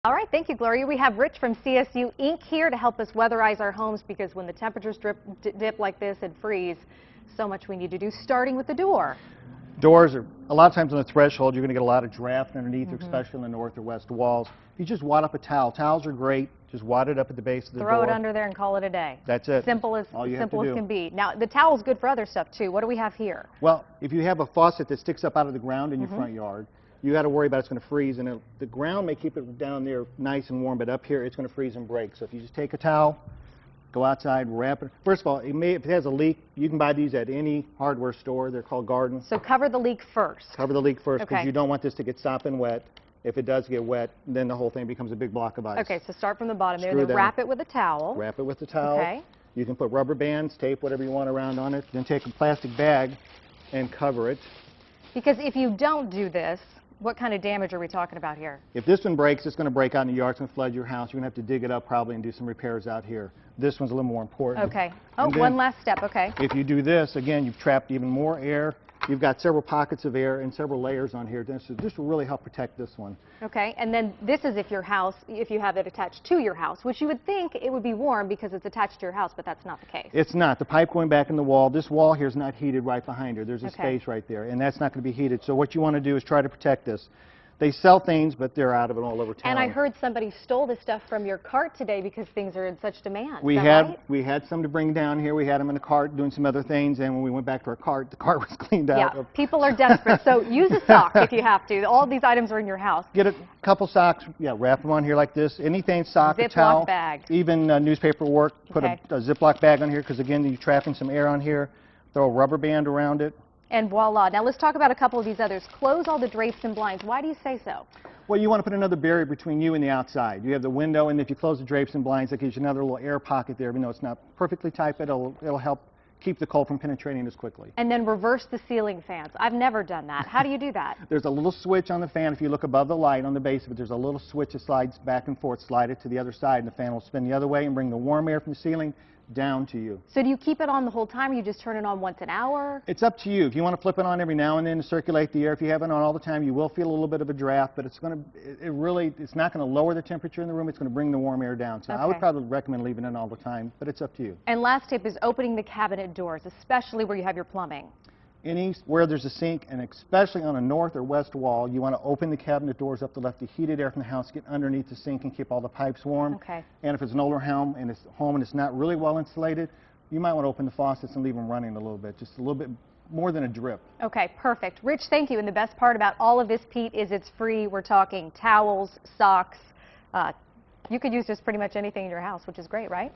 All right, thank you, Gloria. We have Rich from CSU Inc. here to help us weatherize our homes because when the temperatures dip like this and freeze, so much we need to do, starting with the door. Doors are, a lot of times on the threshold, you're going to get a lot of draft underneath, especially on the north or west walls. You just wad up a towel. Towels are great. Just wad it up at the base of the door. Throw it under there and call it a day. That's it. Simple as can be. Now, the towel's good for other stuff, too. What do we have here? Well, if you have a faucet that sticks up out of the ground in your front yard, you got to worry about it's going to freeze, and the ground may keep it down there nice and warm, but up here it's going to freeze and break. So if you just take a towel, go outside, wrap it. First of all, if it has a leak, you can buy these at any hardware store. They're called Garden. So cover the leak first. Cover the leak first because you don't want this to get sopping wet. If it does get wet, then the whole thing becomes a big block of ice. Okay, so start from the bottom there, then wrap it with a towel. Wrap it with the towel. Okay. You can put rubber bands, tape, whatever you want around on it. Then take a plastic bag and cover it. Because if you don't do this, what kind of damage are we talking about here? If this one breaks, it's going to break out in the yard. It's going to flood your house. You're going to have to dig it up probably and do some repairs out here. This one's a little more important. Okay. Oh, one last step. Okay. If you do this, again, you've trapped even more air. You've got several pockets of air and several layers on here. This will really help protect this one. Okay, and then this is if you have it attached to your house, which you would think it would be warm because it's attached to your house, but that's not the case. It's not. The pipe going back in the wall, this wall here is not heated right behind her. There's a space right there, and that's not going to be heated. So what you want to do is try to protect this. They sell things, but they're out of it all over town. And I heard somebody stole this stuff from your cart today because things are in such demand. We had some to bring down here. We had them in the cart doing some other things, and when we went back to our cart, the cart was cleaned out. Yeah, people are desperate, so use a sock if you have to. All these items are in your house. Get a couple socks, wrap them on here like this. Anything, sock, a towel, bag. Even newspaper work. Put a Ziploc bag on here because, again, you're trapping some air on here. Throw a rubber band around it. And voila. Now let's talk about a couple of these others. Close all the drapes and blinds. Why do you say so? Well, you want to put another barrier between you and the outside. You have the window, and if you close the drapes and blinds, that gives you another little air pocket there. Even though it's not perfectly tight, but it'll help keep the cold from penetrating as quickly. And then reverse the ceiling fans. I've never done that. How do you do that? There's a little switch on the fan. If you look above the light on the base of it, there's a little switch that slides back and forth. Slide it to the other side, and the fan will spin the other way and bring the warm air from the ceiling down to you. So do you keep it on the whole time, or you just turn it on once an hour? It's up to you. If you want to flip it on every now and then to circulate the air, if you have it on all the time, you will feel a little bit of a draft, but it's not going to lower the temperature in the room. It's going to bring the warm air down. So I would probably recommend leaving it all the time, but it's up to you. And last tip is opening the cabinet doors, especially where you have your plumbing. Where there's a sink, and especially on a north or west wall, you want to open the cabinet doors up to let the heated air from the house get underneath the sink and keep all the pipes warm. Okay. And if it's an older home and it's not really well insulated, you might want to open the faucets and leave them running a little bit, just a little bit more than a drip. Okay, perfect. Rich, thank you. And the best part about all of this, Pete, is it's free. We're talking towels, socks. You could use just pretty much anything in your house, which is great, right?